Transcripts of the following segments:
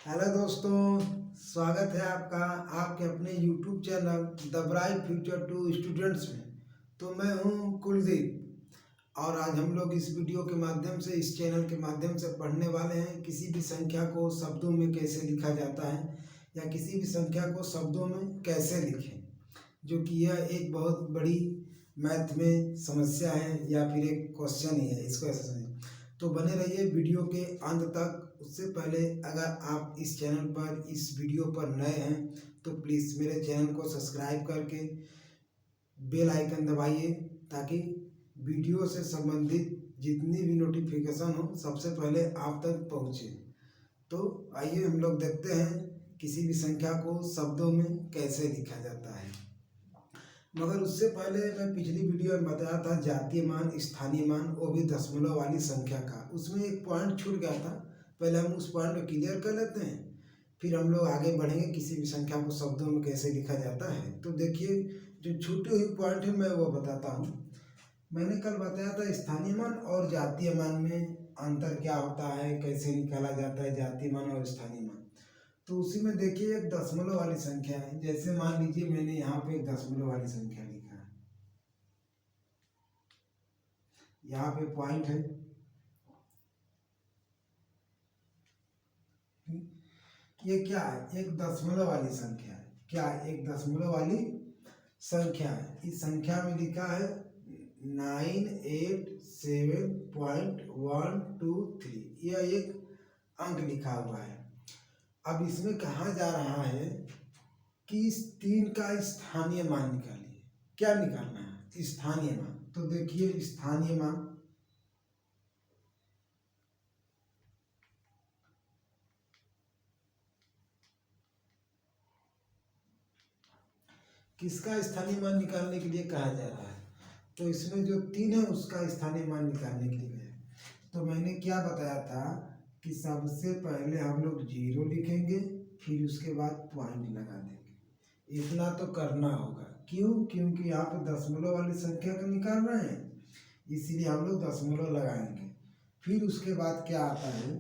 Hello दोस्तों, स्वागत है आपका आपके अपने YouTube channel the bright future to students में। तो मैं हूं कुलदीप और आज हम लोग इस वीडियो के माध्यम से इस चैनल के माध्यम से पढ़ने वाले हैं किसी भी संख्या को शब्दों में कैसे लिखा जाता है या किसी भी संख्या को शब्दों में कैसे लिखें, जो कि यह एक बहुत बड़ी मैथ में समस्या है या फिर एक क्वेश्चन ही है। इसको ऐसे समझें। तो बने रहिए वीडियो के अंत तक। उससे पहले अगर आप इस चैनल पर इस वीडियो पर नए हैं तो प्लीज़ मेरे चैनल को सब्सक्राइब करके बेल आइकन दबाइए ताकि वीडियो से संबंधित जितनी भी नोटिफिकेशन हो सबसे पहले आप तक पहुँचे। तो आइए हम लोग देखते हैं किसी भी संख्या को शब्दों में कैसे लिखा जाता है। मगर उससे पहले मैं पिछली वीडियो में बताया था जातीय मान, स्थानीय मान, वो भी दशमलव वाली संख्या का। उसमें एक पॉइंट छूट गया था, पहले हम उस पॉइंट को क्लियर कर लेते हैं, फिर हम लोग आगे बढ़ेंगे किसी भी संख्या को शब्दों में कैसे लिखा जाता है। तो देखिए, जो छूटी हुई पॉइंट है मैं वो बताता हूँ। मैंने कल बताया था स्थानीय मान और जातीय मान में अंतर क्या होता है, कैसे निकाला जाता है जातीय मान और स्थानीय मान। तो उसी में देखिए एक दशमलव वाली संख्या है। जैसे मान लीजिए मैंने यहाँ पे एक दशमलव वाली संख्या लिखा है, यहाँ पे पॉइंट है। ये क्या है? एक दशमलव वाली संख्या है। क्या? एक दशमलव वाली संख्या है। इस संख्या में लिखा है 987.123। यह एक अंक लिखा हुआ है। अब इसमें कहा जा रहा है कि इस 3 का स्थानीय मान निकालिए। क्या निकालना है? स्थानीय मान। तो देखिए स्थानीय मान किसका स्थानीय मान निकालने के लिए कहा जा रहा है? तो इसमें जो 3 है उसका स्थानीय मान निकालने के लिए है। तो मैंने क्या बताया था कि सबसे पहले हम लोग 0 लिखेंगे, फिर उसके बाद पॉइंट लगा देंगे। इतना तो करना होगा। क्यों? क्योंकि यहाँ पे दशमलव वाली संख्या को निकाल रहे हैं, इसीलिए हम लोग दशमलव लगाएंगे। फिर उसके बाद क्या आता है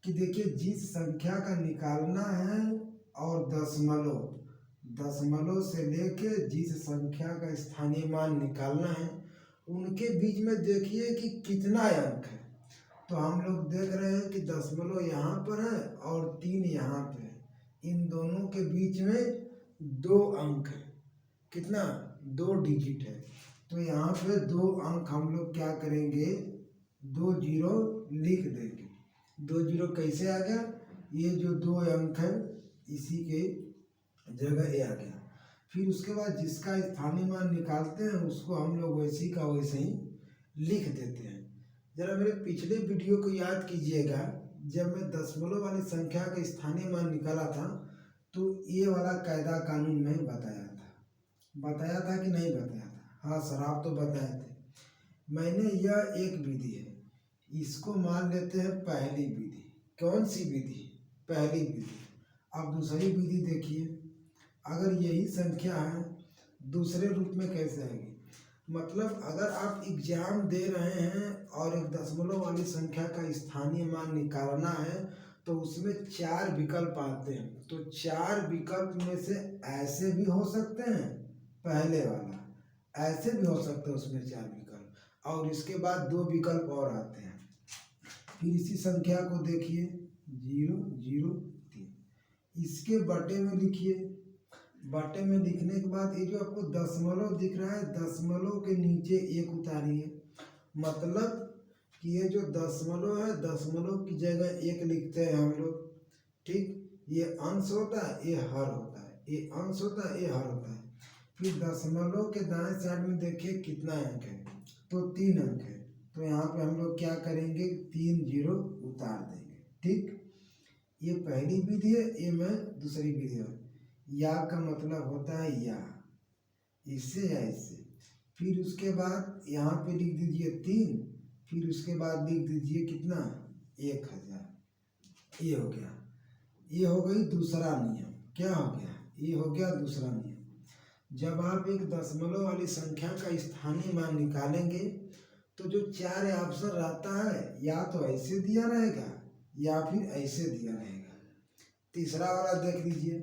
कि देखिए जिस संख्या का निकालना है और दशमलव से लेके जिस संख्या का स्थानीय मान निकालना है उनके बीच में देखिए कि कितना अंक है। तो हम लोग देख रहे हैं कि दशमलव यहाँ पर है और 3 यहाँ पे है। इन दोनों के बीच में 2 अंक है। कितना? 2 डिजिट है। तो यहाँ पे 2 अंक हम लोग क्या करेंगे? 2 जीरो लिख देंगे। 2 जीरो कैसे आ गया? ये जो 2 अंक है इसी के जगह ये आ गया। फिर उसके बाद जिसका स्थानीय मान निकालते हैं उसको हम लोग वैसे का वैसे ही लिख देते हैं। जरा मेरे पिछले वीडियो को याद कीजिएगा, जब मैं दशमलव वाली संख्या का स्थानीय मान निकाला था तो ये वाला कायदा कानून में बताया था कि नहीं बताया था? हाँ सर, आप तो बताए थे। मैंने यह एक विधि है, इसको मान लेते हैं पहली विधि। कौन सी विधि? पहली विधि। अब दूसरी विधि देखिए, अगर यही संख्या है दूसरे रूप में कैसे आएगी? मतलब अगर आप एग्जाम दे रहे हैं और एक दशमलव वाली संख्या का स्थानीय मान निकालना है तो उसमें 4 विकल्प आते हैं। तो 4 विकल्प में से ऐसे भी हो सकते हैं, पहले वाला ऐसे भी हो सकते हैं, उसमें 4 विकल्प, और इसके बाद 2 विकल्प और आते हैं। फिर इसी संख्या को देखिए 003, इसके बटे में लिखिए। बटे में लिखने के बाद ये जो आपको दशमलव दिख रहा है, दशमलव के नीचे 1 उतारिए। मतलब कि ये जो दशमलव है, दशमलव की जगह 1 लिखते हैं हम लोग। ठीक, ये अंश होता है, ये हर होता है। ये अंश होता है, ये हर होता है। फिर दशमलव के दाएं साइड में देखिए कितना अंक है, तो 3 अंक है। तो यहाँ पे हम लोग क्या करेंगे? 3 जीरो उतार देंगे। ठीक, ये पहली विधि है, ये मैं दूसरी विधि है। या का मतलब होता है या, इससे या इससे। फिर उसके बाद यहाँ पे लिख दीजिए 3, फिर उसके बाद लिख दीजिए कितना? 1000। ये हो गया। ये हो गई दूसरा नियम। क्या हो गया? ये हो गया दूसरा नियम। जब आप एक दशमलव वाली संख्या का स्थानीय मान निकालेंगे तो जो 4 ऑप्शन रहता है, या तो ऐसे दिया रहेगा या फिर ऐसे दिया रहेगा। तीसरा वाला देख लीजिए,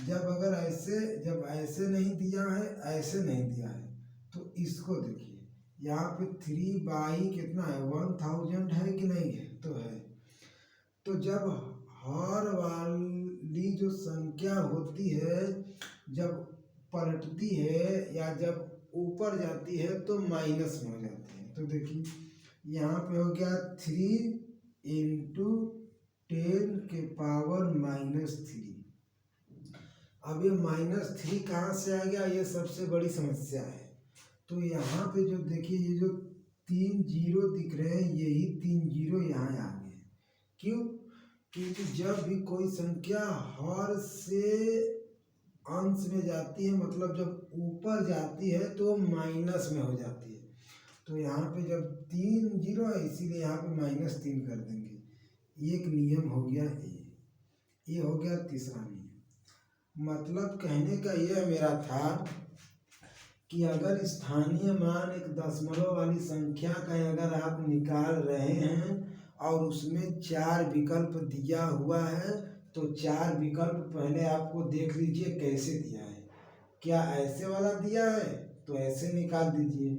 जब ऐसे नहीं दिया है, ऐसे नहीं दिया है, तो इसको देखिए, यहाँ पे 3/, कितना है, 1000 है कि नहीं है, तो है। तो जब हर वाली जो संख्या होती है, जब पलटती है या जब ऊपर जाती है तो माइनस में हो जाती है। तो देखिए यहाँ पे हो गया 3 × 10⁻³ अब ये -3 कहाँ से आ गया, ये सबसे बड़ी समस्या है। तो यहाँ पे जो देखिए, ये जो 3 जीरो दिख रहे हैं, यही 3 जीरो यहाँ आ गए। क्यों? क्योंकि जब भी कोई संख्या हर से अंश में जाती है, मतलब जब ऊपर जाती है तो माइनस में हो जाती है। तो यहाँ पे जब 3 जीरो है, इसीलिए यहाँ पे -3 कर देंगे। एक नियम हो गया ये हो गया तीसरा नियम। मतलब कहने का यह मेरा था कि अगर स्थानीय मान एक दशमलव वाली संख्या का अगर आप निकाल रहे हैं और उसमें 4 विकल्प दिया हुआ है, तो 4 विकल्प पहले आपको देख लीजिए कैसे दिया है। क्या ऐसे वाला दिया है तो ऐसे निकाल दीजिए,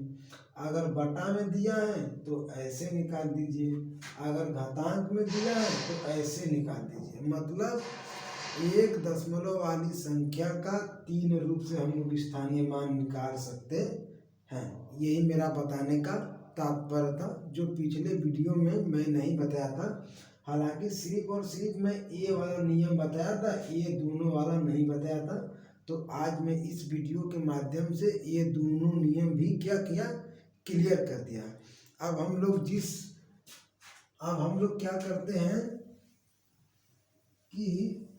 अगर बटा में दिया है तो ऐसे निकाल दीजिए, अगर घातांक में दिया है तो ऐसे निकाल दीजिए। मतलब एक दशमलव वाली संख्या का 3 रूप से हम लोग स्थानीय मान निकाल सकते हैं। यही मेरा बताने का तात्पर्य था, जो पिछले वीडियो में मैं नहीं बताया था। हालांकि सिर्फ और सिर्फ मैं ये वाला नियम बताया था, ये दोनों वाला नहीं बताया था। तो आज मैं इस वीडियो के माध्यम से ये दोनों नियम भी क्या किया, क्लियर कर दिया। अब हम लोग क्या करते हैं कि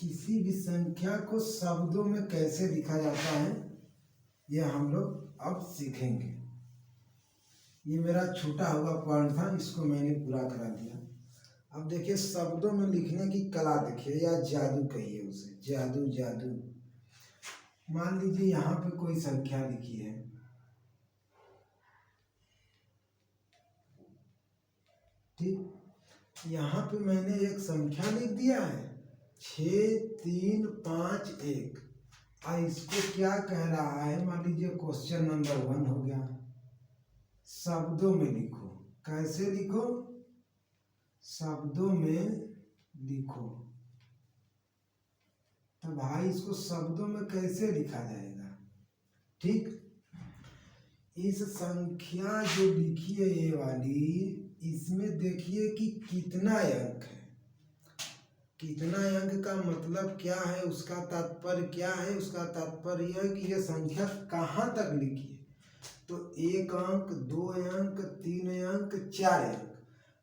किसी भी संख्या को शब्दों में कैसे लिखा जाता है, यह हम लोग अब सीखेंगे। ये मेरा छूटा हुआ पॉइंट था, इसको मैंने पूरा करा दिया। अब देखिए शब्दों में लिखने की कला देखिए, या जादू कहिए उसे, जादू। मान लीजिए यहाँ पे कोई संख्या लिखी है, ठीक, यहाँ पे मैंने एक संख्या लिख दिया है 6351। और इसको क्या कह रहा है, मान लीजिए क्वेश्चन नंबर 1 हो गया। शब्दों में लिखो, कैसे लिखो, शब्दों में लिखो। तो भाई इसको शब्दों में कैसे लिखा जाएगा, ठीक। इस संख्या जो लिखी है ये वाली, इसमें देखिए कि कितना अंक है। कितना अंक का मतलब क्या है, उसका तात्पर्य क्या है, उसका तात्पर्य यह है कि यह संख्या कहाँ तक लिखी है। तो 1 अंक, 2 अंक, 3 अंक, 4 अंक।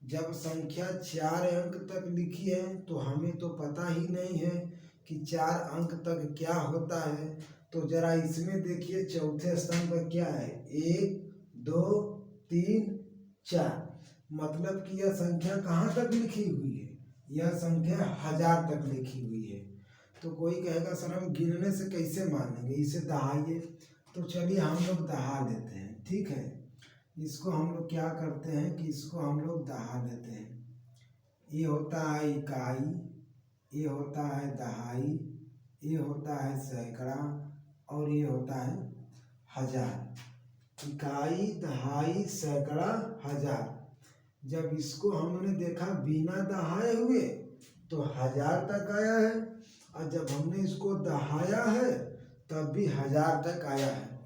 जब संख्या 4 अंक तक लिखी है तो हमें तो पता ही नहीं है कि 4 अंक तक क्या होता है। तो जरा इसमें देखिए चौथे स्थान पर क्या है, 1 2 3 4। मतलब कि यह संख्या कहाँ तक लिखी हुई है, यह संख्या 1000 तक लिखी हुई है। तो कोई कहेगा सर हम गिनने से कैसे मानेंगे, इसे दहाइए। तो चलिए हम लोग दहा लेते हैं, ठीक है। इसको हम लोग क्या करते हैं कि इसको हम लोग दहा लेते हैं। ये होता है इकाई, ये होता है दहाई, ये होता है सैकड़ा, और ये होता है 1000। इकाई, दहाई, सैकड़ा, 1000। जब इसको हमने देखा बिना दहाए हुए तो 1000 तक आया है, और जब हमने इसको दहाया है तब भी 1000 तक आया है।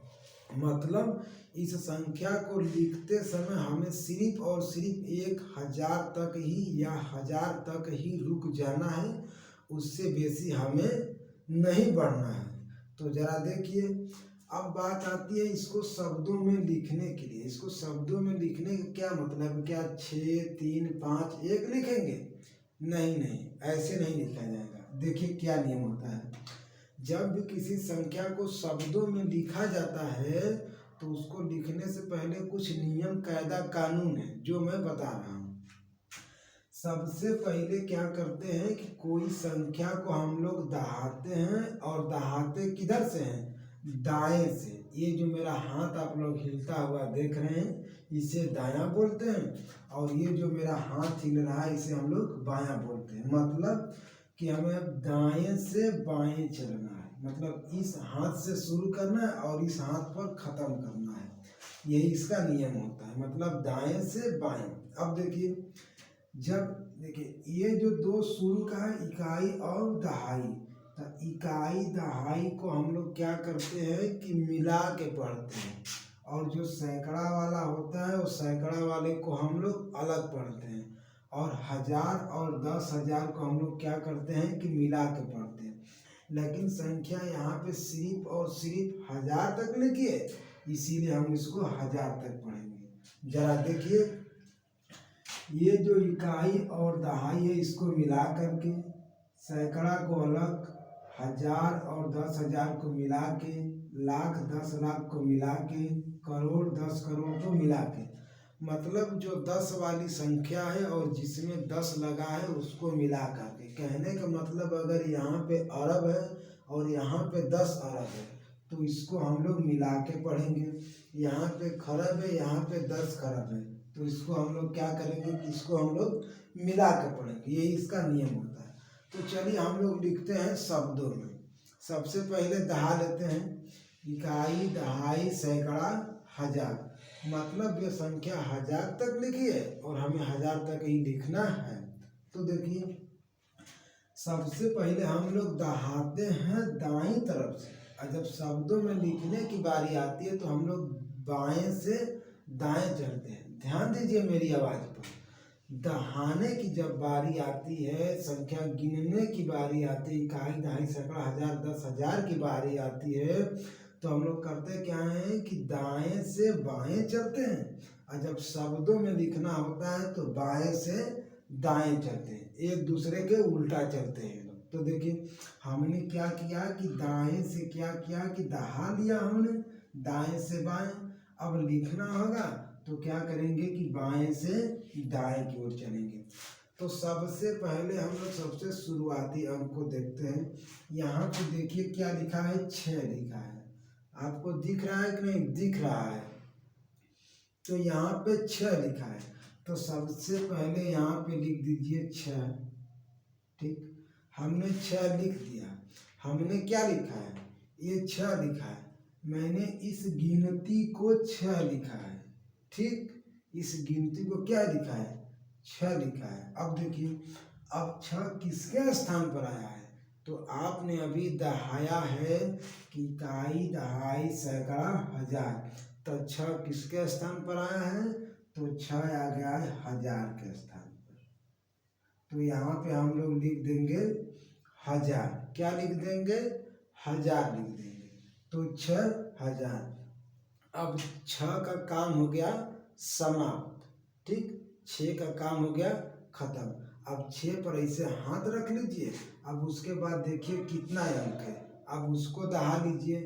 मतलब इस संख्या को लिखते समय हमें सिर्फ और सिर्फ 1000 तक ही या 1000 तक ही रुक जाना है, उससे बेसी हमें नहीं बढ़ना है। तो जरा देखिए, अब बात आती है इसको शब्दों में लिखने के लिए। इसको शब्दों में लिखने का क्या मतलब, क्या 6 3 5 1 लिखेंगे? नहीं, ऐसे नहीं लिखा जाएगा। देखिए क्या नियम होता है, जब भी किसी संख्या को शब्दों में लिखा जाता है तो उसको लिखने से पहले कुछ नियम, कायदा, कानून है जो मैं बता रहा हूँ। सबसे पहले क्या करते हैं कि कोई संख्या को हम लोग दहाते हैं, और दहाते किधर से हैं, दाएं से। ये जो मेरा हाथ आप लोग हिलता हुआ देख रहे हैं इसे दायां बोलते हैं, और ये जो मेरा हाथ हिल रहा है इसे हम लोग बायां बोलते हैं। मतलब कि हमें अब दाएं से बाएं चलना है, मतलब इस हाथ से शुरू करना है और इस हाथ पर ख़त्म करना है। यही इसका नियम होता है, मतलब दाएं से बाएं। अब देखिए, जब देखिए ये जो दो शुरू का है इकाई और दहाई, तो इकाई दहाई को हम लोग क्या करते हैं कि मिला के पढ़ते हैं, और जो सैकड़ा वाला होता है वो सैकड़ा वाले को हम लोग अलग पढ़ते हैं, और हजार और 10,000 को हम लोग क्या करते हैं कि मिला के पढ़ते हैं। लेकिन संख्या यहाँ पे सिर्फ और सिर्फ 1000 तक लिखी है, इसीलिए हम इसको 1000 तक पढ़ेंगे। जरा देखिए, ये जो इकाई और दहाई है इसको मिला करके, सैकड़ा को अलग, 1000 और 10,000 को मिला के, लाख 10 लाख को मिला के, करोड़ 10 करोड़ को मिला के, मतलब जो 10 वाली संख्या है और जिसमें 10 लगा है उसको मिला करके। कहने का मतलब अगर यहाँ पे अरब है और यहाँ पे 10 अरब है तो इसको हम लोग मिला के पढ़ेंगे। यहाँ पे खरब है, यहाँ पे 10 खरब है, तो इसको हम लोग क्या करेंगे कि इसको हम लोग मिला के पढ़ेंगे। यही इसका नियम होता है। तो चलिए हम लोग लिखते हैं शब्दों में। सबसे पहले दहा लेते हैं, इकाई दहाई सैकड़ा हजार, मतलब ये संख्या 1000 तक लिखी है और हमें 1000 तक ही लिखना है। तो देखिए, सबसे पहले हम लोग दहाते हैं दाईं तरफ से, और जब शब्दों में लिखने की बारी आती है तो हम लोग बाएं से दाएं चलते हैं। ध्यान दीजिए मेरी आवाज़ पर। दहाने की जब बारी आती है, संख्या गिनने की बारी आती है, इकाई दहाई सैकड़ा हजार 10,000 की बारी आती है, तो हम लोग करते क्या हैं कि दाएं से बाएं चलते हैं, और जब शब्दों में लिखना होता है तो बाएं से दाएं चलते हैं, एक दूसरे के उल्टा चलते हैं। तो देखिए, हमने क्या किया कि दाएं से क्या किया कि दहा लिया हमने, दाएं से बाएं। अब लिखना होगा तो क्या करेंगे कि बाएं से दाएं की ओर चलेंगे। तो सबसे पहले हम लोग सबसे शुरुआती अंक को देखते हैं। यहाँ पे देखिए क्या लिखा है, 6 लिखा है। आपको दिख रहा है कि नहीं? दिख रहा है। तो यहाँ पे 6 लिखा है, तो सबसे पहले यहाँ पे लिख दीजिए 6। ठीक, हमने 6 लिख दिया। हमने क्या लिखा है? ये 6 लिखा है। मैंने इस गिनती को 6 लिखा है। ठीक, इस गिनती को क्या लिखा है? 6 लिखा है। अब देखिए, अब 6 किसके स्थान पर आया है? तो आपने अभी दहाया है कि इकाई दहाई सैकड़ा हजार, तो 6 किसके स्थान पर आया है? तो 6 आ गया है 1000 के स्थान पर। तो यहाँ पे हम लोग लिख देंगे 1000। क्या लिख देंगे? 1000 लिख देंगे। तो 6000। अब 6 का काम हो गया समाप्त। ठीक, 6 का काम हो गया खत्म। अब 6 पर ऐसे हाथ रख लीजिए। अब उसके बाद देखिए कितना अंक है, अब उसको दहा लीजिए।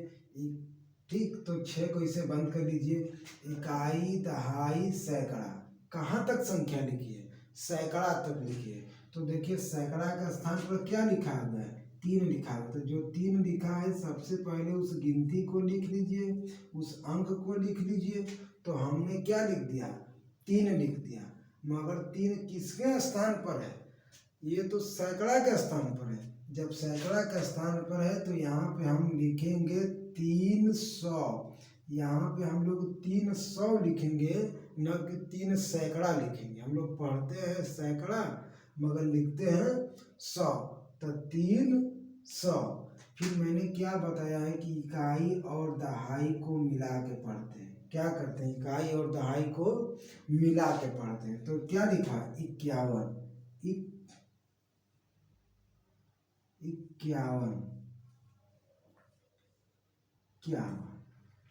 ठीक, तो 6 को इसे बंद कर लीजिए। इकाई दहाई सैकड़ा, कहाँ तक संख्या लिखी है? सैकड़ा तक लिखी है। तो देखिए, सैकड़ा का स्थान पर क्या लिखा हुआ है? 3 लिखा है। तो जो 3 लिखा है सबसे पहले उस गिनती को लिख लीजिए, उस अंक को लिख लीजिए। तो हमने क्या लिख दिया? 3 लिख दिया। मगर 3 किसके स्थान पर है? ये तो सैकड़ा के स्थान पर है। जब सैकड़ा के स्थान पर है तो यहाँ पे हम लिखेंगे 300। यहाँ पे हम लोग 300 लिखेंगे, न कि 3 सैकड़ा लिखेंगे। हम लोग पढ़ते हैं सैकड़ा मगर लिखते हैं 100, तो 300। फिर मैंने क्या बताया है कि इकाई और दहाई को मिला के पढ़ते हैं। क्या करते हैं? इकाई और दहाई को मिला के पढ़ते हैं। तो क्या लिखा? 51।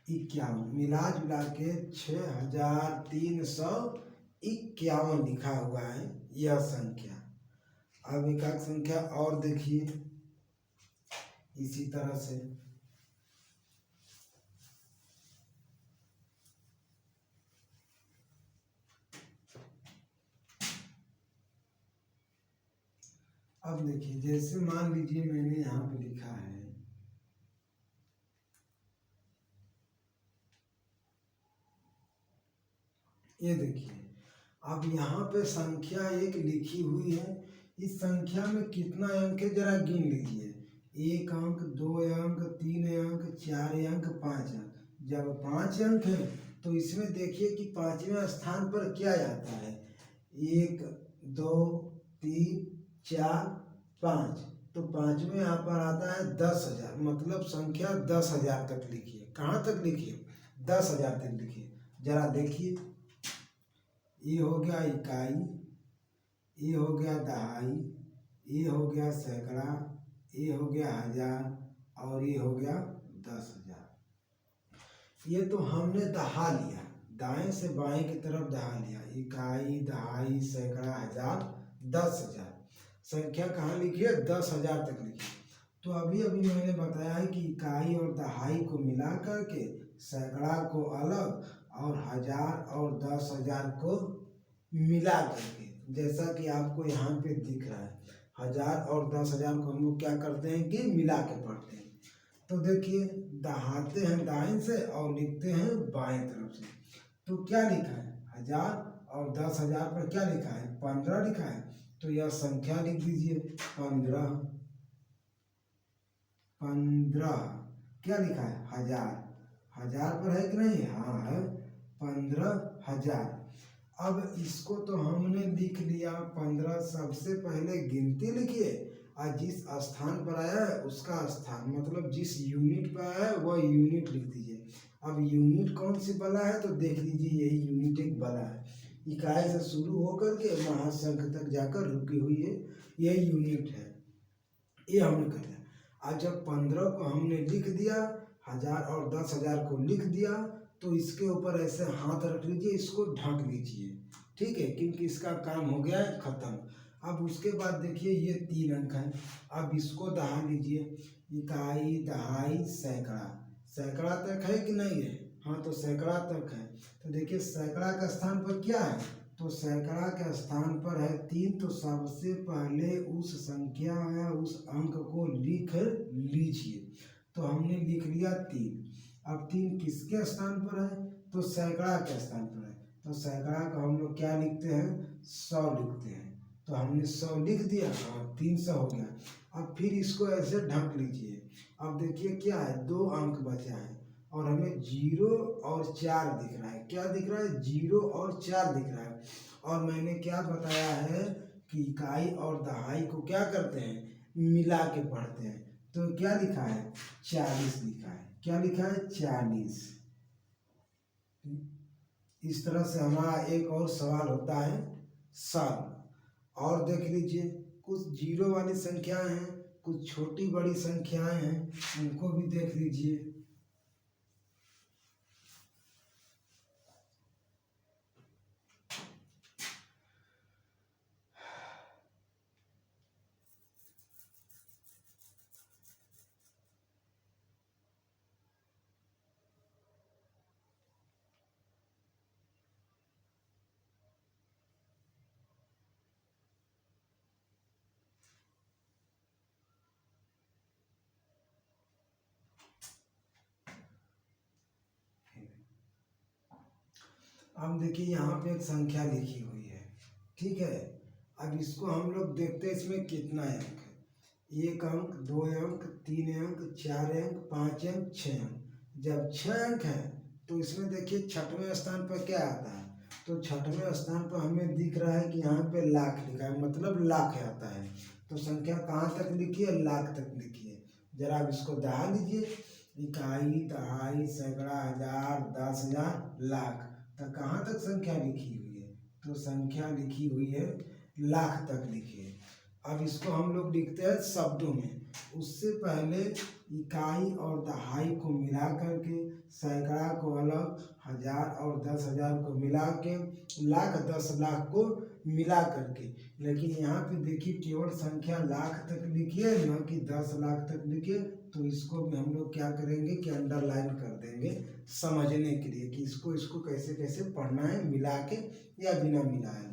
51 मिला जुला के 6351 लिखा हुआ है यह संख्या। अब एक आध संख्या और देखिए इसी तरह से। अब देखिए, जैसे मान लीजिए मैंने यहाँ पे लिखा है, ये देखिए, अब यहाँ पे संख्या एक लिखी हुई है, इस संख्या में कितना अंक है जरा गिन लीजिए। 1 अंक, 2 अंक, 3 अंक, 4 अंक, 5 अंक। जब 5 अंक है तो इसमें देखिए कि पांचवें स्थान पर क्या आता है। 1, 2, 3, 4, 5। तो पांचवें यहाँ पर आता है 10,000, मतलब संख्या 10,000 तक लिखिए। कहाँ तक लिखिए? 10,000 तक लिखिए। जरा देखिए, ये हो गया इकाई, ये हो गया दहाई, ये हो गया सैकड़ा, ये हो गया हजार और ये हो गया 10,000। ये तो हमने दहा लिया, दाएं से बाएं की तरफ दहा लिया। इकाई, दहाई, सैकड़ा, हजार, 10,000। संख्या कहाँ लिखी है? 10,000 तक लिखी। तो अभी अभी मैंने बताया है कि इकाई और दहाई को मिला करके सैकड़ा को अलग और हजार और 10,000 को मिला करके, जैसा कि आपको यहाँ पे दिख रहा है, 1000 और 10,000 को हम लोग क्या करते हैं कि मिला के पढ़ते हैं। तो देखिए, दहाते हैं दाएं से और लिखते हैं बाएं तरफ से। तो क्या लिखा है? 1000 और 10,000 पर क्या लिखा है? 15 लिखा है। तो यह संख्या लिख दीजिए 15। 15 क्या लिखा है? 1000। 1000 पर है कि नहीं? हाँ है, 15,000। अब इसको तो हमने लिख लिया 15। सबसे पहले गिनती लिखिए और जिस स्थान पर आया है उसका स्थान, मतलब जिस यूनिट पर आया है वह यूनिट लिख दीजिए। अब यूनिट कौन सी बला है? तो देख लीजिए, यही यूनिट एक बला है। इकाई से शुरू होकर के महासंख्य तक जाकर रुकी हुई है, यही यूनिट है। ये हमने कर दिया। आज जब 15 को हमने लिख दिया, 1000 और 10,000 को लिख दिया, तो इसके ऊपर ऐसे हाथ रख लीजिए, इसको ढक लीजिए, ठीक है, क्योंकि इसका काम हो गया है खत्म। अब उसके बाद देखिए, ये 3 अंक है। अब इसको दहा लीजिए, इकाई, दहाई, सैकड़ा। सैकड़ा तक है कि नहीं है? हाँ, तो सैकड़ा तक है। तो देखिए, सैकड़ा के स्थान पर क्या है? तो सैकड़ा के स्थान पर है 3। तो सबसे पहले उस संख्या या उस अंक को लिख लीजिए। तो हमने लिख लिया 3। अब 3 किसके स्थान पर है? तो सैकड़ा के स्थान पर है। तो सैकड़ा को हम लोग क्या लिखते हैं? 100 लिखते हैं। तो हमने 100 लिख दिया और 300 हो गया। अब फिर इसको ऐसे ढक लीजिए। अब देखिए क्या है, 2 अंक बचा है और हमें 0 और 4 दिख रहा है। क्या दिख रहा है? 0 और 4 दिख रहा है। और मैंने क्या बताया है कि इकाई और दहाई को क्या करते हैं? मिला के पढ़ते हैं। तो क्या लिखा है? 40 लिखा है। क्या लिखा है? 40। इस तरह से हमारा एक और सवाल होता है साल। और देख लीजिए, कुछ जीरो वाली संख्याएं हैं, कुछ छोटी बड़ी संख्याएं हैं, उनको भी देख लीजिए। अब देखिए, यहाँ पे एक संख्या लिखी हुई है, ठीक है। अब इसको हम लोग देखते हैं इसमें कितना अंक है। 1 अंक, 2 अंक, 3 अंक, 4 अंक, 5 अंक, 6 अंक। जब 6 अंक है तो इसमें देखिए छठवें स्थान पर क्या आता है? तो छठवें स्थान पर हमें दिख रहा है कि यहाँ पे लाख लिखा है, मतलब लाख आता है। तो संख्या कहाँ तक लिखी है? लाख तक लिखी है। जरा अब इसको दहा लीजिए, इकाई, दहाई, सैकड़ा, हजार, 10,000, लाख। तो कहाँ तक संख्या लिखी हुई है? तो संख्या लिखी हुई है लाख तक लिखी है। अब इसको हम लोग लिखते हैं शब्दों में। उससे पहले इकाई और दहाई को मिला करके, सैकड़ा को अलग, 1000 और 10,000 को मिला के, लाख 10 लाख को मिला करके। लेकिन यहाँ पे देखिए केवल संख्या लाख तक लिखी है, न कि 10 लाख तक लिखिए। तो इसको भी हम लोग क्या करेंगे कि अंडरलाइन कर देंगे समझने के लिए कि इसको कैसे कैसे पढ़ना है, मिला के या बिना मिलाए।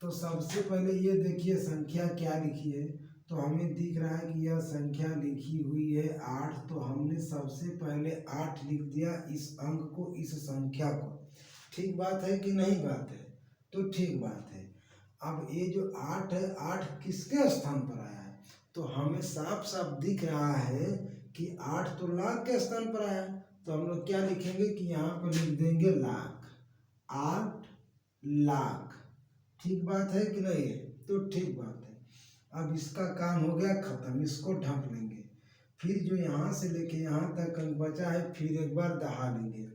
तो सबसे पहले ये देखिए संख्या क्या लिखी है। तो हमें दिख रहा है कि यह संख्या लिखी हुई है 8। तो हमने सबसे पहले 8 लिख दिया, इस अंक को, इस संख्या को। ठीक बात है कि नहीं बात है? तो ठीक बात है। अब ये जो 8 है, 8 किसके स्थान पर आया है? तो हमें साफ साफ दिख रहा है कि 8 तो लाख के स्थान पर आया है। तो हम लोग क्या लिखेंगे कि यहाँ पर लिख देंगे लाख, 8 लाख। ठीक बात है कि नहीं है? तो ठीक बात है। अब इसका काम हो गया खत्म, इसको ढक लेंगे। फिर जो यहाँ से लेके यहाँ तक अंक बचा है, फिर एक बार दहा लेंगे।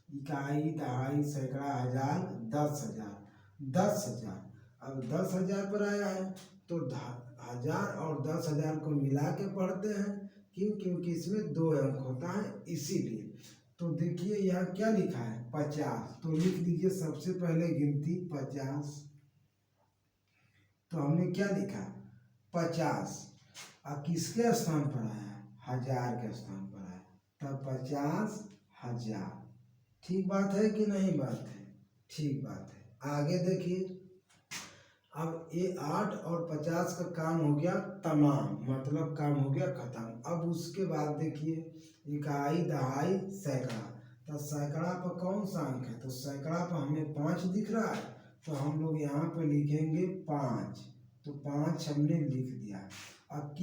इकाई, दहाई, सैकड़ा, हजार, 10,000, 10,000। अब 10,000 पर आया है तो 1000 और 10,000 को मिला के पढ़ते हैं। क्यों? क्योंकि इसमें 2 अंक होता है, इसीलिए। तो देखिए यहाँ क्या लिखा है, 50। तो लिख दीजिए सबसे पहले गिनती 50। तो हमने क्या लिखा, 50। अब किसके स्थान पर आया, 1000 के स्थान पर आया, तब 50,000। ठीक बात है कि नहीं बात है? ठीक बात है। आगे देखिए, अब ये 8 और 50 का काम हो गया तमाम, मतलब काम हो गया खत्म। अब उसके बाद देखिए, इकाई, दहाई, सैकड़ा। तो सैकड़ा पर कौन सा अंक है? तो सैकड़ा पर हमें 5 दिख रहा है, तो हम लोग यहाँ पे लिखेंगे 5। तो 5 हमने लिख दिया। अब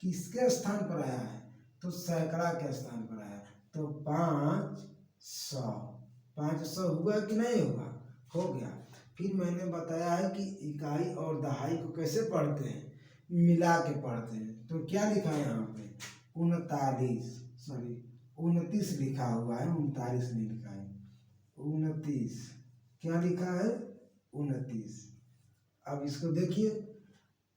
किसके स्थान पर आया है? तो सैकड़ा के स्थान पर आया, तो 500। 500 हुआ कि नहीं हुआ? हो गया। फिर मैंने बताया है कि इकाई और दहाई को कैसे पढ़ते हैं, मिला के पढ़ते हैं। तो क्या लिखा है यहाँ पे, 29 लिखा हुआ है, 39 नहीं लिखा है, 29। क्या लिखा है, 29। अब इसको देखिए,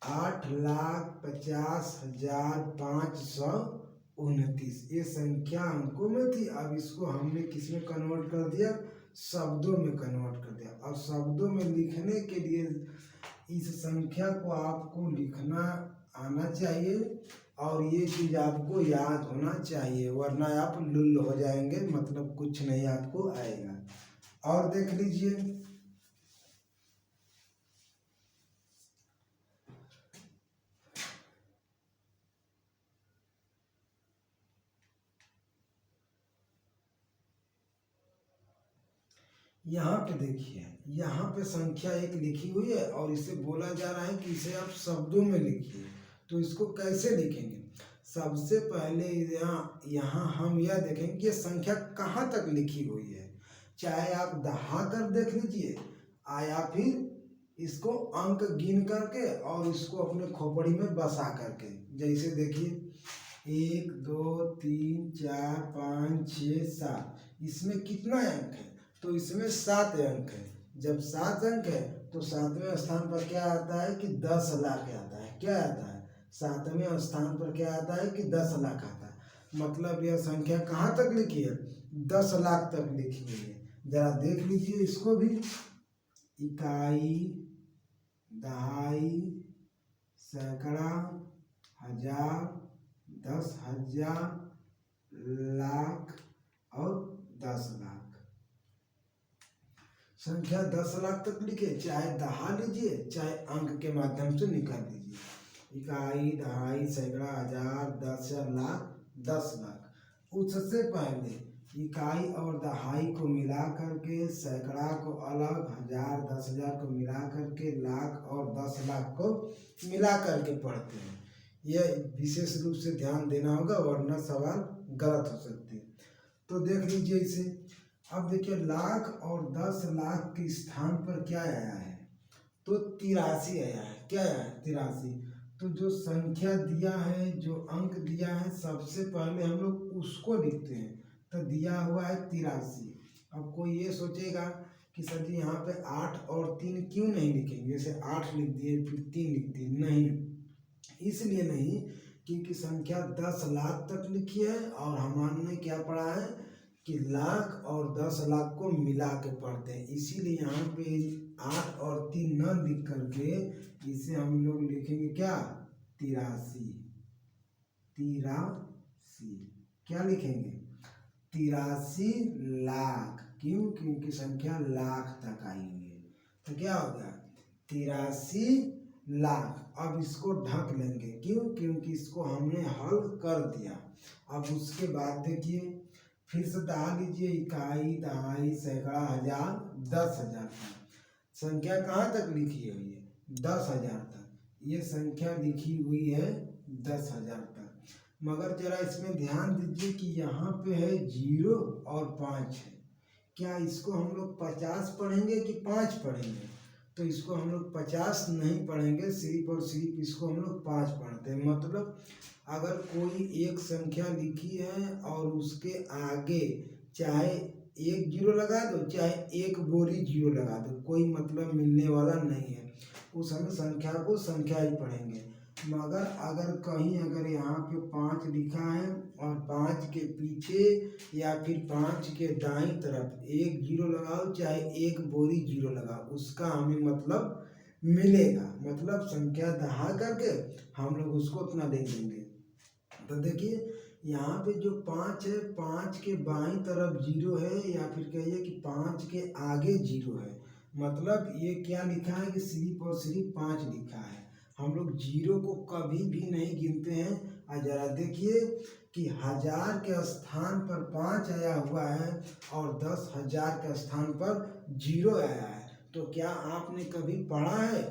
8,50,529, ये संख्या अंकों में थी। अब इसको हमने किस में कन्वर्ट कर दिया, शब्दों में कन्वर्ट कर दिया। और शब्दों में लिखने के लिए इस संख्या को आपको लिखना आना चाहिए, और ये चीज़ आपको याद होना चाहिए, वरना आप लुल्ल हो जाएंगे, मतलब कुछ नहीं आपको आएगा। और देख लीजिए, यहाँ पे देखिए, यहाँ पे संख्या 1 लिखी हुई है और इसे बोला जा रहा है कि इसे आप शब्दों में लिखिए। तो इसको कैसे लिखेंगे? सबसे पहले यहाँ हम यह देखेंगे कि ये संख्या कहाँ तक लिखी हुई है। चाहे आप दहा कर देख लीजिए, या फिर इसको अंक गिन करके और इसको अपने खोपड़ी में बसा करके। जैसे देखिए, 1 2 3 4 5 6 7, इसमें कितना अंक है? तो इसमें 7 अंक है। जब 7 अंक है तो 7वें स्थान पर क्या आता है कि 10 लाख आता है। क्या आता है? 7वें स्थान पर क्या आता है कि 10 लाख आता है। मतलब यह संख्या कहाँ तक लिखी है, 10 लाख तक लिखी हुई है। जरा देख लीजिए इसको भी, इकाई, दहाई, सैकड़ा, हजार, 10,000, लाख और 10 लाख। संख्या 10 लाख तक लिखे, चाहे दहा लीजिए चाहे अंक के माध्यम से निकाल लीजिए। इकाई, दहाई, सैकड़ा, हजार, 10,000, लाख, 10 लाख। उससे पहले इकाई और दहाई को मिला करके, सैकड़ा को अलग, हजार 10,000 को मिला करके, लाख और 10 लाख को मिला करके पढ़ते हैं। यह विशेष रूप से ध्यान देना होगा, वरना सवाल गलत हो सकते हैं। तो देख लीजिए इसे। अब देखिए, लाख और 10 लाख के स्थान पर क्या आया है, तो 83 आया है। क्या आया है? 83। तो जो संख्या दिया है, जो अंक दिया है, सबसे पहले हम लोग उसको लिखते हैं। तो दिया हुआ है 83। अब कोई ये सोचेगा कि सर जी यहाँ पे 8 और 3 क्यों नहीं लिखेंगे, जैसे 8 लिख दिए फिर 3 लिख दिए। नहीं, इसलिए नहीं, क्योंकि संख्या 10 लाख तक लिखी है और हमने क्या पढ़ा है कि लाख और 10 लाख को मिला के पढ़ते हैं। इसीलिए यहाँ पे 8 और 3 न लिख करके इसे हम लोग लिखेंगे क्या, 83। 83 क्या लिखेंगे, 83 लाख। क्यों? क्योंकि संख्या लाख तक आई हुई है। तो क्या होगा, 83 लाख। अब इसको ढक लेंगे। क्यों? क्योंकि इसको हमने हल कर दिया। अब उसके बाद देखिए, फिर से दहा लीजिए, इकाई, दहाई, सैकड़ा, हजार, 10,000 का। संख्या कहाँ तक लिखी हुई है, 10,000 तक, ये संख्या लिखी हुई है 10,000 तक। मगर जरा इसमें ध्यान दीजिए कि यहाँ पे है 0 और 5 है। क्या इसको हम लोग 50 पढ़ेंगे कि 5 पढ़ेंगे? तो इसको हम लोग 50 नहीं पढ़ेंगे, सिर्फ और सिर्फ इसको हम लोग 5 पढ़ते हैं। मतलब अगर कोई एक संख्या लिखी है और उसके आगे चाहे एक जीरो लगा दो चाहे एक बोरी जीरो लगा दो, कोई मतलब मिलने वाला नहीं है। उस हम संख्या को संख्या ही पढ़ेंगे। मगर अगर कहीं अगर यहाँ पे 5 लिखा है और 5 के पीछे या फिर 5 के दाईं तरफ एक जीरो लगाओ चाहे एक बोरी जीरो लगाओ, उसका हमें मतलब मिलेगा। मतलब संख्या दहा करके हम लोग उसको उतना ले लेंगे। तो देखिए यहाँ पे जो 5 है, 5 के बाईं तरफ जीरो है या फिर कहिए कि 5 के आगे जीरो है। मतलब ये क्या लिखा है कि सिर्फ और सिर्फ 5 लिखा है। हम लोग जीरो को कभी भी नहीं गिनते हैं। और जरा देखिए कि 1000 के स्थान पर 5 आया हुआ है और 10,000 के स्थान पर जीरो आया है। तो क्या आपने कभी पढ़ा है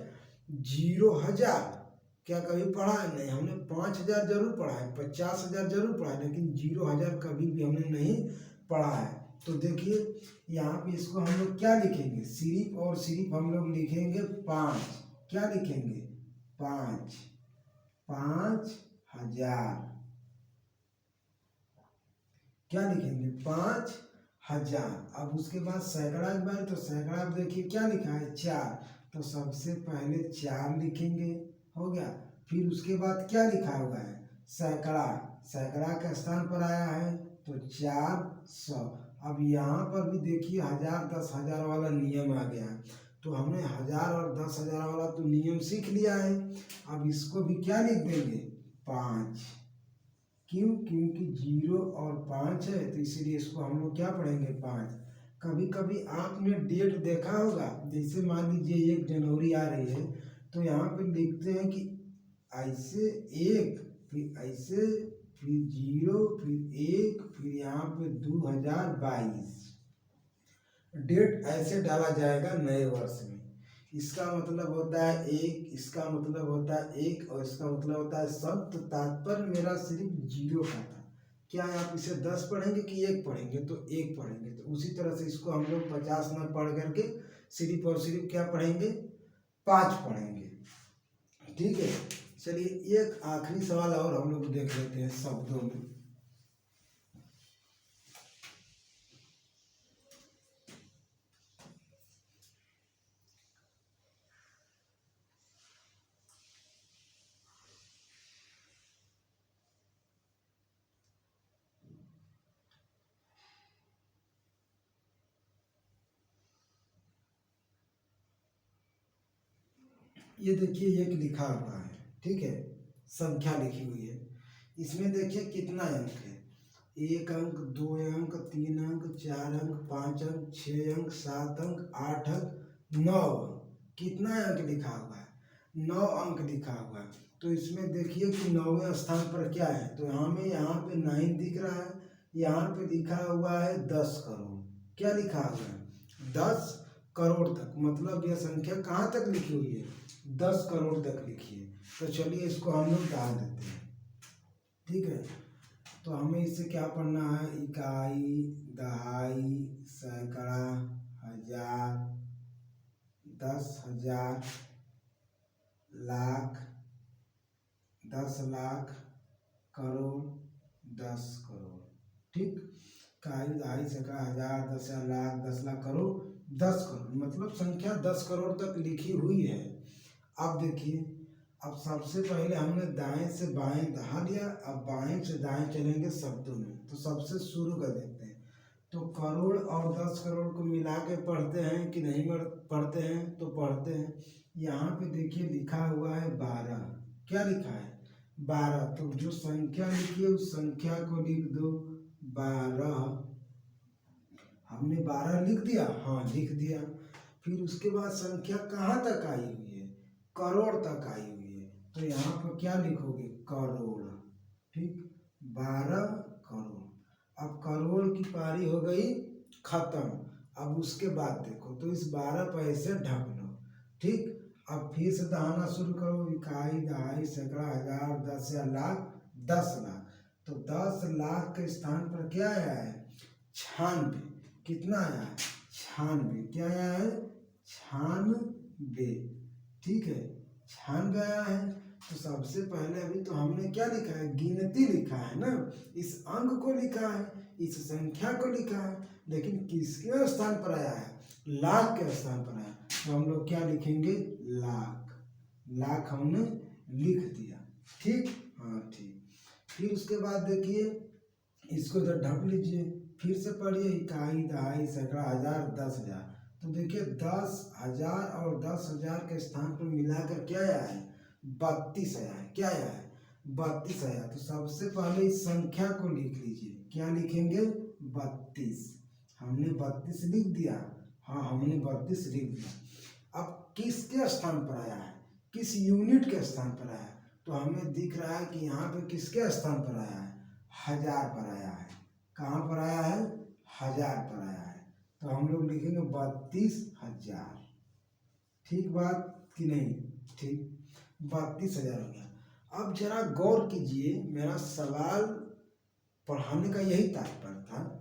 0,000? क्या कभी पढ़ा है? नहीं। हमने 5,000 जरूर पढ़ा है, 50,000 जरूर पढ़ा है, लेकिन 0,000 कभी भी हमने नहीं पढ़ा है। तो देखिए यहाँ पे इसको हम लोग क्या लिखेंगे? सिर्फ और सिर्फ हम लोग लिखेंगे 5। क्या लिखेंगे? 5, 5,000। क्या लिखेंगे? 5,000। अब उसके बाद सैकड़ा के बारे, तो सैकड़ा में देखिए क्या लिखा है? 4। तो सबसे पहले 4 लिखेंगे, हो गया। फिर उसके बाद क्या लिखा हुआ है? सैकड़ा। सैकड़ा के स्थान पर आया है तो 400। अब यहाँ पर भी देखिए 1000 10,000 वाला नियम आ गया। तो हमने 1000 और 10,000 वाला तो नियम सीख लिया है। अब इसको भी क्या लिख देंगे? 5। क्यों? क्योंकि 0 और 5 है तो इसीलिए इसको हम लोग क्या पढ़ेंगे? 5। कभी कभी आपने डेट देखा होगा, जैसे मान लीजिए 1 जनवरी आ रही है तो यहाँ पे लिखते हैं कि ऐसे 1, फिर ऐसे, फिर 0, फिर 1, फिर यहाँ पे 2022 डेट ऐसे डाला जाएगा नए वर्ष में। इसका मतलब होता है 1, इसका मतलब होता है 1 और इसका मतलब होता है सब। तो तात्पर्य मेरा सिर्फ 0 का था। क्या आप इसे 10 पढ़ेंगे कि 1 पढ़ेंगे? तो 1 पढ़ेंगे। तो उसी तरह से इसको हम लोग 50 न पढ़ करके सिर्फ और सिर्फ क्या पढ़ेंगे? 5 पढ़ेंगे। ठीक है, चलिए एक आखिरी सवाल और हम लोग देख लेते हैं शब्दों में। ये देखिए एक लिखा हुआ है, ठीक है, संख्या लिखी हुई है। इसमें देखिए कितना अंक है? 1 अंक, 2 अंक, 3 अंक, 4 अंक, 5 अंक, 6 अंक, 7 अंक, 8 अंक, 9 अंक। कितना अंक लिखा हुआ है? 9 अंक लिखा हुआ है। तो इसमें देखिए कि 9वें स्थान पर क्या है? तो हमें यहाँ पे 9 दिख रहा है। यहाँ पे लिखा हुआ है 10 करोड़। क्या लिखा हुआ है? 10 करोड़ तक। मतलब यह संख्या कहाँ तक लिखी हुई है? 10 करोड़ तक लिखी है। तो चलिए इसको हम लोग डाल देते हैं। ठीक है, तो हमें इससे क्या पढ़ना है? इकाई, दहाई, सैकड़ा, हजार, 10,000, लाख, 10 लाख, करोड़, 10 करोड़। ठीक, इकाई, दहाई, सैकड़ा, हजार, 10,000, लाख, 10 लाख, करोड़, 10 करोड़। मतलब संख्या 10 करोड़ तक लिखी हुई है। अब देखिए, अब सबसे पहले हमने दाएं से बाएं दहा लिया, अब बाएं से दाएं चलेंगे शब्दों में। तो सबसे शुरू कर देते हैं। तो करोड़ और 10 करोड़ को मिला के पढ़ते हैं कि नहीं पढ़ते हैं? तो पढ़ते हैं। यहाँ पे देखिए लिखा हुआ है 12। क्या लिखा है? 12। तो जो संख्या लिखी है उस संख्या को लिख दो 12। हमने 12 लिख दिया? हाँ, लिख दिया। फिर उसके बाद संख्या कहाँ तक आई हुई है? करोड़ तक आई हुई है। तो यहाँ पर क्या लिखोगे? करोड़। ठीक, 12 करोड़। अब करोड़ की पारी हो गई खत्म। अब उसके बाद देखो तो इस 12 पैसे ढक लो। ठीक, अब फिर से दहाना शुरू करो, इकाई, दहाई, सैकड़ा, हजार, 10 या लाख, 10 लाख। तो 10 लाख के स्थान पर क्या आया है? 96। कितना आया है? 96। क्या आया है? 96। ठीक है, 96 आया है। तो सबसे पहले अभी तो हमने क्या लिखा है? गिनती लिखा है ना, इस अंक को लिखा है, इस संख्या को लिखा है, लेकिन किसके स्थान पर आया है? लाख के स्थान पर आया। तो हम लोग क्या लिखेंगे? लाख। लाख हमने लिख दिया। ठीक, हाँ ठीक। फिर उसके बाद देखिए, इसको तो ढक लीजिए, फिर से पढ़िए, इकाई, दहाई, सैकड़ा, हजार, 10,000। तो देखिए 10,000 और 10,000 के स्थान पर मिलाकर क्या आया है? 32 आया है। क्या आया है? 32 आया। तो सबसे पहले इस संख्या को लिख लीजिए। क्या लिखेंगे? 32। हमने 32 लिख दिया। हाँ, हमने 32 लिख दिया। अब किसके स्थान पर आया है? किस यूनिट के स्थान पर आया है? तो हमें दिख रहा है कि यहाँ पे किसके स्थान पर आया है? हजार पर आया है। कहाँ पर आया है? हजार पर आया है। तो हम लोग लिखेंगे 32,000। ठीक बात कि नहीं? ठीक, 32,000 हो गया। अब जरा गौर कीजिए, मेरा सवाल पढ़ाने का यही तात्पर्य था।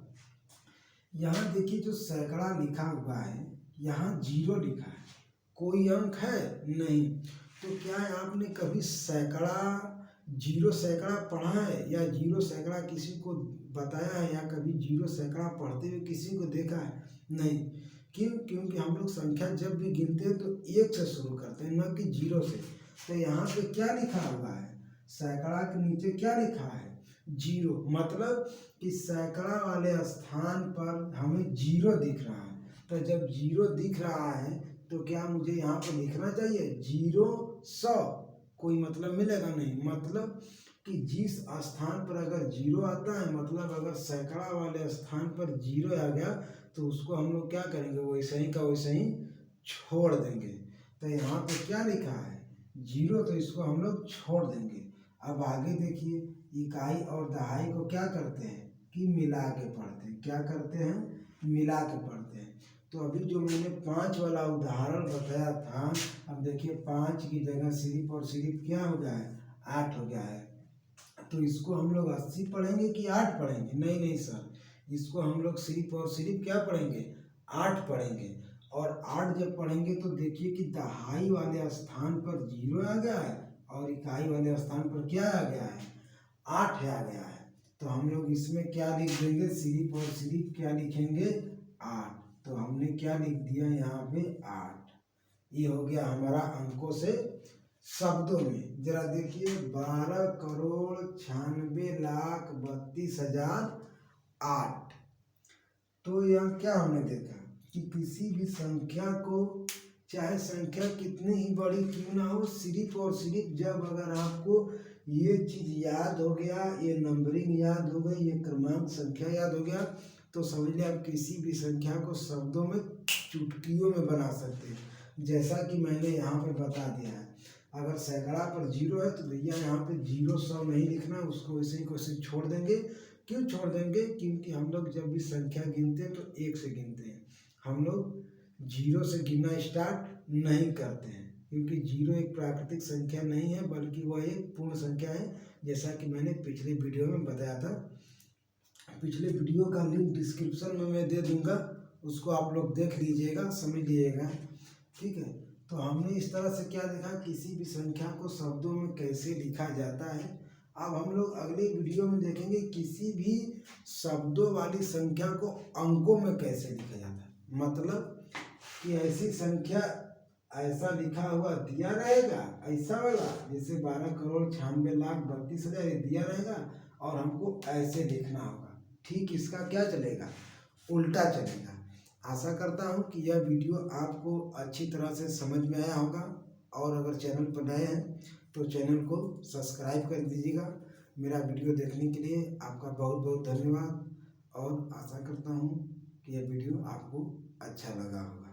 यहाँ देखिए, जो सैकड़ा लिखा हुआ है, यहाँ 0 लिखा है, कोई अंक है नहीं। तो क्या आपने कभी सैकड़ा, 0 सैकड़ा पढ़ा है, या 0 सैकड़ा किसी को बताया है, या कभी 0 सैकड़ा पढ़ते हुए किसी को देखा है? नहीं। क्यों? क्योंकि हम लोग संख्या जब भी गिनते हैं तो 1 से शुरू करते हैं, न कि 0 से। तो यहाँ पे क्या लिखा हुआ है? सैकड़ा के नीचे क्या लिखा है? 0। मतलब कि सैकड़ा वाले स्थान पर हमें 0 दिख रहा है। तो जब 0 दिख रहा है तो क्या मुझे यहाँ पर लिखना चाहिए 0 100? कोई मतलब मिलेगा नहीं। मतलब कि जिस स्थान पर अगर 0 आता है, मतलब अगर सैकड़ा वाले स्थान पर 0 आ गया, तो उसको हम लोग क्या करेंगे? वैसे ही का वैसे ही छोड़ देंगे। तो यहाँ पे क्या लिखा है? 0, तो इसको हम लोग छोड़ देंगे। अब आगे देखिए, इकाई और दहाई को क्या करते हैं? कि मिला के पढ़ते हैं। क्या करते हैं? मिला के पढ़ते हैं। तो अभी जो मैंने 5 वाला उदाहरण बताया था, अब देखिए 5 की जगह सिर्फ और सिर्फ क्या हो गया है? 8 हो गया है। तो इसको हम लोग 80 पढ़ेंगे कि 8 पढ़ेंगे? नहीं नहीं सर, इसको हम लोग सिर्फ और सिर्फ क्या पढ़ेंगे? 8 पढ़ेंगे। और 8 जब पढ़ेंगे तो देखिए कि दहाई वाले स्थान पर 0 आ गया है, और इकाई वाले स्थान पर क्या आ गया है? 8 आ गया है। तो हम लोग इसमें क्या लिख देंगे? सिर्फ और सिर्फ क्या लिखेंगे? 8। तो हमने क्या लिख दिया यहाँ पे? 8। ये हो गया हमारा अंकों से शब्दों में। जरा देखिए, 12,96,32,008। तो यहाँ क्या हमने देखा कि किसी भी संख्या को, चाहे संख्या कितनी ही बड़ी क्यों ना हो, सिर्फ और सिर्फ जब अगर आपको ये चीज़ याद हो गया, ये नंबरिंग याद हो गई, ये क्रमांक संख्या याद हो गया, तो समझ लिया आप किसी भी संख्या को शब्दों में, चुटकियों में बना सकते हैं। जैसा कि मैंने यहाँ पे बता दिया है, अगर सैकड़ा पर 0 है तो भैया यहाँ पे 0 100 नहीं लिखना, उसको वैसे ही वैसे छोड़ देंगे। क्यों छोड़ देंगे? क्योंकि हम लोग जब भी संख्या गिनते हैं तो 1 से गिनते हैं। हम लोग 0 से गिनना स्टार्ट नहीं करते हैं, क्योंकि 0 एक प्राकृतिक संख्या नहीं है, बल्कि वह एक पूर्ण संख्या है, जैसा कि मैंने पिछले वीडियो में बताया था। पिछले वीडियो का लिंक डिस्क्रिप्शन में मैं दे दूंगा, उसको आप लोग देख लीजिएगा, समझ लीजिएगा। ठीक है, तो हमने इस तरह से क्या देखा, किसी भी संख्या को शब्दों में कैसे लिखा जाता है। अब हम लोग अगले वीडियो में देखेंगे किसी भी शब्दों वाली संख्या को अंकों में कैसे लिखा जाता है। मतलब कि ऐसी संख्या, ऐसा लिखा हुआ दिया रहेगा, ऐसा वाला जैसे 12,96,32,000 दिया रहेगा, और हमको ऐसे लिखना होगा। ठीक, इसका क्या चलेगा? उल्टा चलेगा। आशा करता हूँ कि यह वीडियो आपको अच्छी तरह से समझ में आया होगा, और अगर चैनल पर नए हैं तो चैनल को सब्सक्राइब कर दीजिएगा। मेरा वीडियो देखने के लिए आपका बहुत बहुत धन्यवाद, और आशा करता हूँ कि यह वीडियो आपको अच्छा लगा होगा।